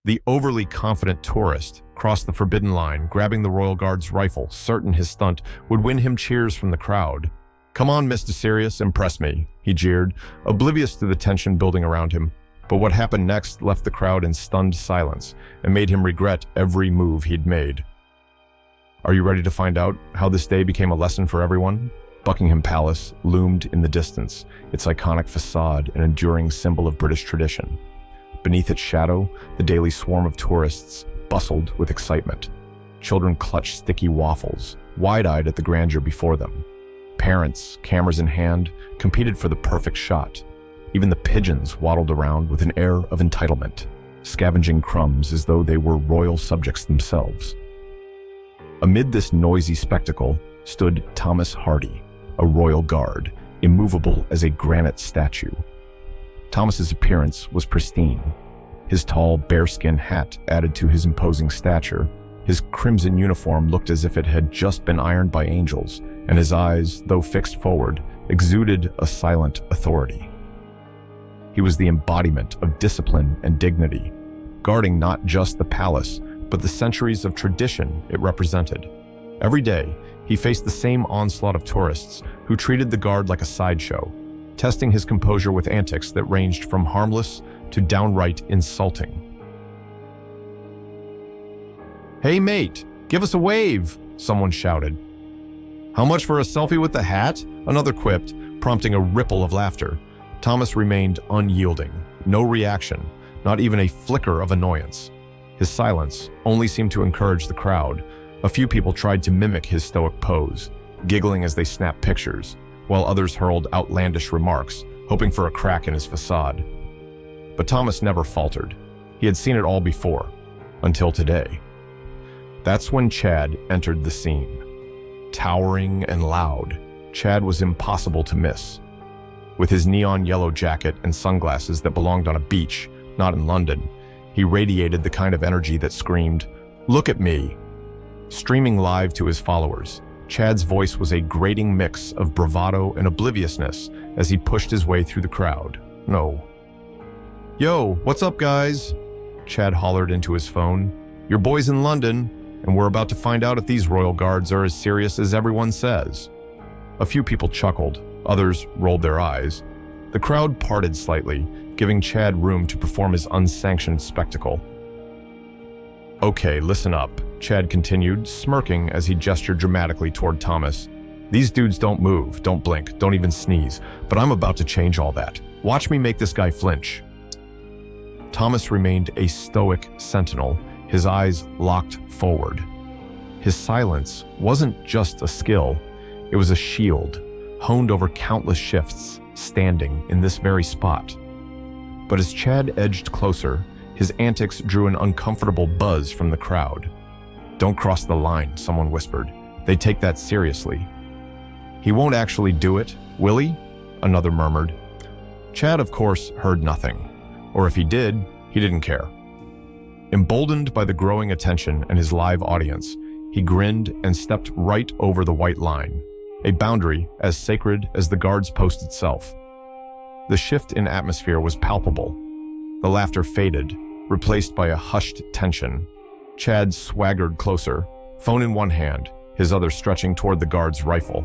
The overly confident tourist crossed the forbidden line, grabbing the royal guard's rifle, certain his stunt would win him cheers from the crowd. "Come on, Mr. Serious, impress me," he jeered, oblivious to the tension building around him. But what happened next left the crowd in stunned silence and made him regret every move he'd made. Are you ready to find out how this day became a lesson for everyone? Buckingham Palace loomed in the distance, its iconic facade an enduring symbol of British tradition. Beneath its shadow, the daily swarm of tourists bustled with excitement. Children clutched sticky waffles, wide-eyed at the grandeur before them. Parents, cameras in hand, competed for the perfect shot. Even the pigeons waddled around with an air of entitlement, scavenging crumbs as though they were royal subjects themselves. Amid this noisy spectacle stood Thomas Hardy, a royal guard, immovable as a granite statue. Thomas's appearance was pristine. His tall, bearskin hat added to his imposing stature. His crimson uniform looked as if it had just been ironed by angels, and his eyes, though fixed forward, exuded a silent authority. He was the embodiment of discipline and dignity, guarding not just the palace, but the centuries of tradition it represented. Every day, he faced the same onslaught of tourists who treated the guard like a sideshow, testing his composure with antics that ranged from harmless to downright insulting. "Hey mate, give us a wave," someone shouted. "How much for a selfie with the hat?" another quipped, prompting a ripple of laughter. Thomas remained unyielding, no reaction, not even a flicker of annoyance. His silence only seemed to encourage the crowd. A few people tried to mimic his stoic pose, giggling as they snapped pictures, while others hurled outlandish remarks, hoping for a crack in his facade. But Thomas never faltered. He had seen it all before, until today. That's when Chad entered the scene. Towering and loud, Chad was impossible to miss. With his neon yellow jacket and sunglasses that belonged on a beach, not in London, he radiated the kind of energy that screamed, "Look at me!" Streaming live to his followers, Chad's voice was a grating mix of bravado and obliviousness as he pushed his way through the crowd. No. "Yo, what's up, guys?" Chad hollered into his phone. "Your boy's in London, and we're about to find out if these royal guards are as serious as everyone says." A few people chuckled, others rolled their eyes. The crowd parted slightly, giving Chad room to perform his unsanctioned spectacle. "Okay, listen up," Chad continued, smirking as he gestured dramatically toward Thomas. "These dudes don't move, don't blink, don't even sneeze, but I'm about to change all that. Watch me make this guy flinch." Thomas remained a stoic sentinel, his eyes locked forward. His silence wasn't just a skill, it was a shield, honed over countless shifts, standing in this very spot. But as Chad edged closer, his antics drew an uncomfortable buzz from the crowd. "Don't cross the line," someone whispered. "They take that seriously." "He won't actually do it, will he?" another murmured. Chad, of course, heard nothing. Or if he did, he didn't care. Emboldened by the growing attention and his live audience, he grinned and stepped right over the white line, a boundary as sacred as the guard's post itself. The shift in atmosphere was palpable. The laughter faded, replaced by a hushed tension. Chad swaggered closer, phone in one hand, his other stretching toward the guard's rifle.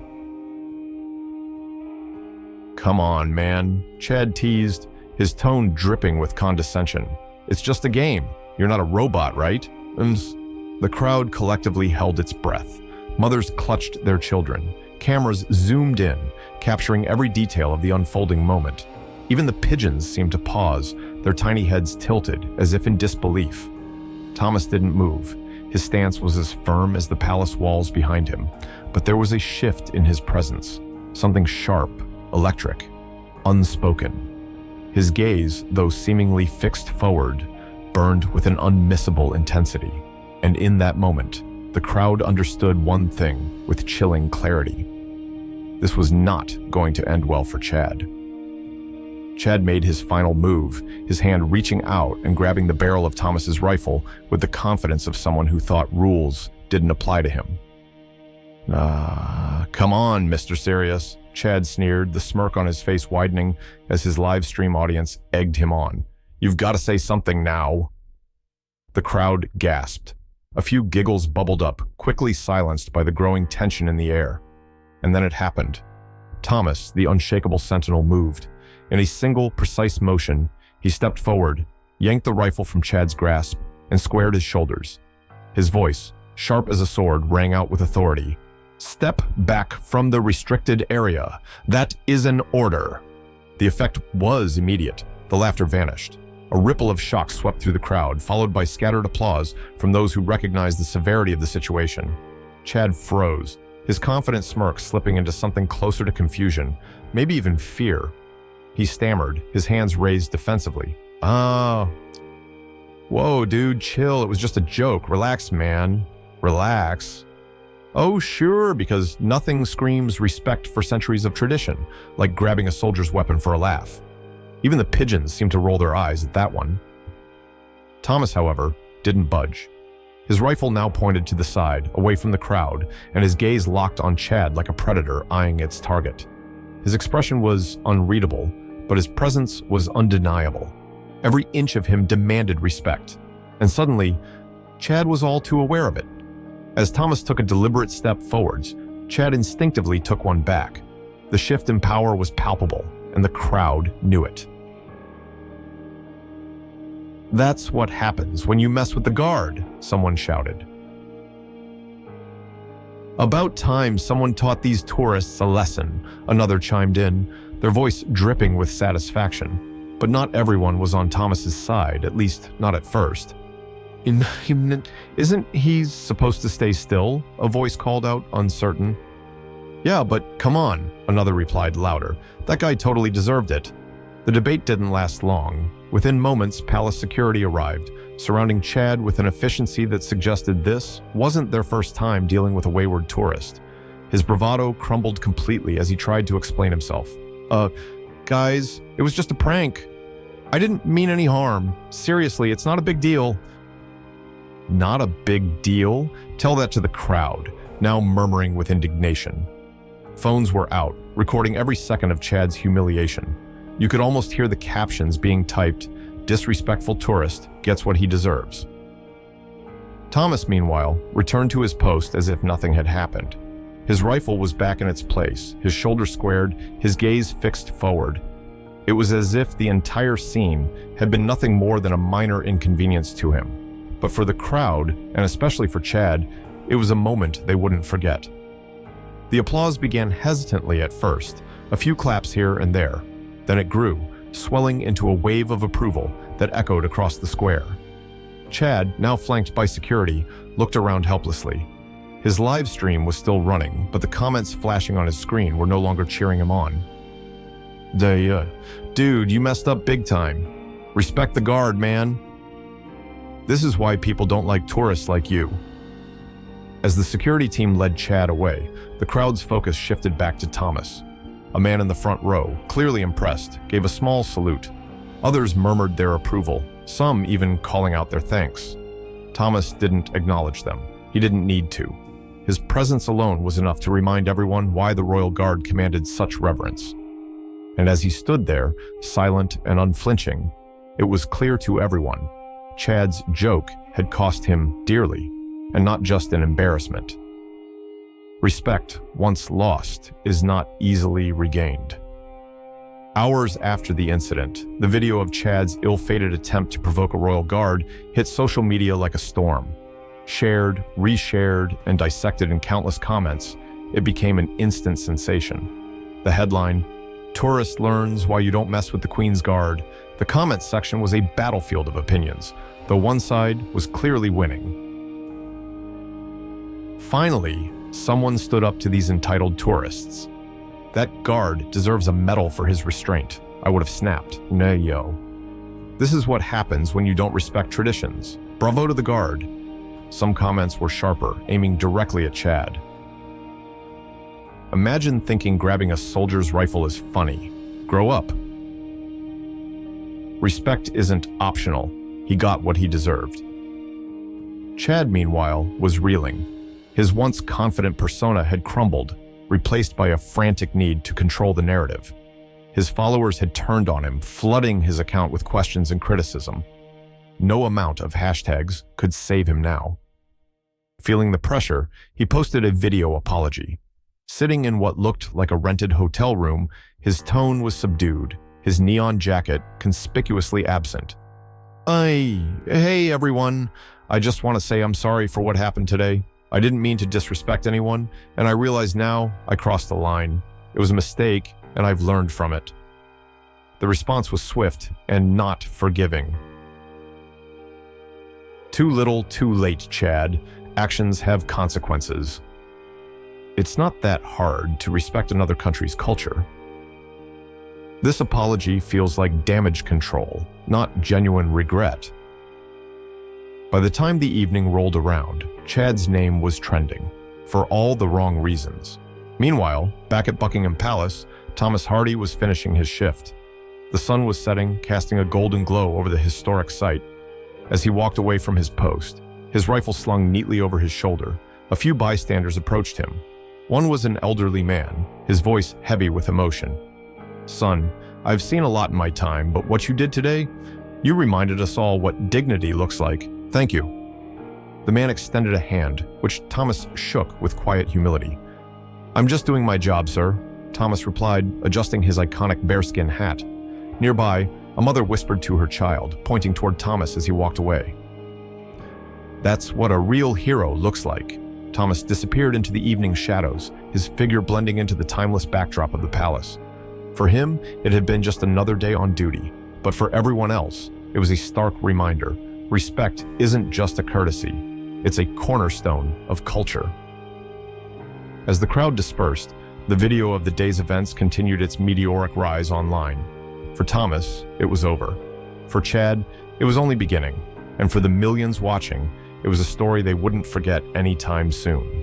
"Come on, man," Chad teased, his tone dripping with condescension. "It's just a game. You're not a robot, right?" The crowd collectively held its breath. Mothers clutched their children. Cameras zoomed in, capturing every detail of the unfolding moment. Even the pigeons seemed to pause, their tiny heads tilted as if in disbelief. Thomas didn't move. His stance was as firm as the palace walls behind him, but there was a shift in his presence, something sharp, electric, unspoken. His gaze, though seemingly fixed forward, burned with an unmissable intensity. And in that moment, the crowd understood one thing with chilling clarity. This was not going to end well for Chad. Chad made his final move, his hand reaching out and grabbing the barrel of Thomas's rifle with the confidence of someone who thought rules didn't apply to him. Come on, Mr. Serious," Chad sneered, the smirk on his face widening as his live stream audience egged him on. "You've got to say something now." The crowd gasped. A few giggles bubbled up, quickly silenced by the growing tension in the air. And then it happened. Thomas, the unshakable sentinel, moved. In a single, precise motion, he stepped forward, yanked the rifle from Chad's grasp, and squared his shoulders. His voice, sharp as a sword, rang out with authority. "Step back from the restricted area. That is an order." The effect was immediate. The laughter vanished. A ripple of shock swept through the crowd, followed by scattered applause from those who recognized the severity of the situation. Chad froze, his confident smirk slipping into something closer to confusion, maybe even fear. He stammered, his hands raised defensively. Whoa, dude, chill. It was just a joke. Relax, man. Relax." "Oh, sure, because nothing screams respect for centuries of tradition, like grabbing a soldier's weapon for a laugh." Even the pigeons seemed to roll their eyes at that one. Thomas, however, didn't budge. His rifle now pointed to the side, away from the crowd, and his gaze locked on Chad like a predator eyeing its target. His expression was unreadable, but his presence was undeniable. Every inch of him demanded respect, and suddenly, Chad was all too aware of it. As Thomas took a deliberate step forwards, Chad instinctively took one back. The shift in power was palpable, and the crowd knew it. "That's what happens when you mess with the guard," someone shouted. "About time someone taught these tourists a lesson," another chimed in, their voice dripping with satisfaction. But not everyone was on Thomas's side, at least not at first. "Isn't he supposed to stay still?" a voice called out, uncertain. "Yeah, but come on," another replied louder. "That guy totally deserved it." The debate didn't last long. Within moments, palace security arrived, surrounding Chad with an efficiency that suggested this wasn't their first time dealing with a wayward tourist. His bravado crumbled completely as he tried to explain himself. Guys, it was just a prank. I didn't mean any harm. Seriously, it's not a big deal." "Not a big deal?" Tell that to the crowd, now murmuring with indignation. Phones were out, recording every second of Chad's humiliation. You could almost hear the captions being typed, "Disrespectful tourist gets what he deserves." Thomas, meanwhile, returned to his post as if nothing had happened. His rifle was back in its place, his shoulders squared, his gaze fixed forward. It was as if the entire scene had been nothing more than a minor inconvenience to him. But for the crowd, and especially for Chad, it was a moment they wouldn't forget. The applause began hesitantly at first, a few claps here and there. Then it grew, swelling into a wave of approval that echoed across the square. Chad, now flanked by security, looked around helplessly. His live stream was still running, but the comments flashing on his screen were no longer cheering him on. Dude, you messed up big time. Respect the guard, man. This is why people don't like tourists like you." As the security team led Chad away, the crowd's focus shifted back to Thomas. A man in the front row, clearly impressed, gave a small salute. Others murmured their approval, some even calling out their thanks. Thomas didn't acknowledge them. He didn't need to. His presence alone was enough to remind everyone why the royal guard commanded such reverence. And as he stood there, silent and unflinching, it was clear to everyone, Chad's joke had cost him dearly, and not just an embarrassment. Respect, once lost, is not easily regained. Hours after the incident, the video of Chad's ill-fated attempt to provoke a royal guard hit social media like a storm. Shared, reshared, and dissected in countless comments, it became an instant sensation. The headline, "Tourist learns why you don't mess with the Queen's Guard." The comments section was a battlefield of opinions, though one side was clearly winning. Finally, someone stood up to these entitled tourists. "That guard deserves a medal for his restraint," I would have snapped. "Nah, yo. This is what happens when you don't respect traditions. Bravo to the guard." Some comments were sharper, aiming directly at Chad. "Imagine thinking grabbing a soldier's rifle is funny. Grow up." Respect isn't optional. He got what he deserved. Chad, meanwhile, was reeling. His once confident persona had crumbled, replaced by a frantic need to control the narrative. His followers had turned on him, flooding his account with questions and criticism. No amount of hashtags could save him now. Feeling the pressure, he posted a video apology. Sitting in what looked like a rented hotel room, his tone was subdued, his neon jacket conspicuously absent. Hey everyone, I just want to say I'm sorry for what happened today. I didn't mean to disrespect anyone, and I realize now I crossed the line. It was a mistake, and I've learned from it. The response was swift and not forgiving. Too little, too late, Chad. Actions have consequences. It's not that hard to respect another country's culture. This apology feels like damage control, not genuine regret. By the time the evening rolled around, Chad's name was trending, for all the wrong reasons. Meanwhile, back at Buckingham Palace, Thomas Hardy was finishing his shift. The sun was setting, casting a golden glow over the historic site. As he walked away from his post, his rifle slung neatly over his shoulder, a few bystanders approached him. One was an elderly man, his voice heavy with emotion. "Son, I've seen a lot in my time, but what you did today, you reminded us all what dignity looks like. Thank you." The man extended a hand, which Thomas shook with quiet humility. "I'm just doing my job, sir," Thomas replied, adjusting his iconic bearskin hat. Nearby, a mother whispered to her child, pointing toward Thomas as he walked away. "That's what a real hero looks like." Thomas disappeared into the evening shadows, his figure blending into the timeless backdrop of the palace. For him, it had been just another day on duty, but for everyone else, it was a stark reminder. Respect isn't just a courtesy, it's a cornerstone of culture. As the crowd dispersed, the video of the day's events continued its meteoric rise online. For Thomas, it was over. For Chad, it was only beginning. And for the millions watching, it was a story they wouldn't forget anytime soon.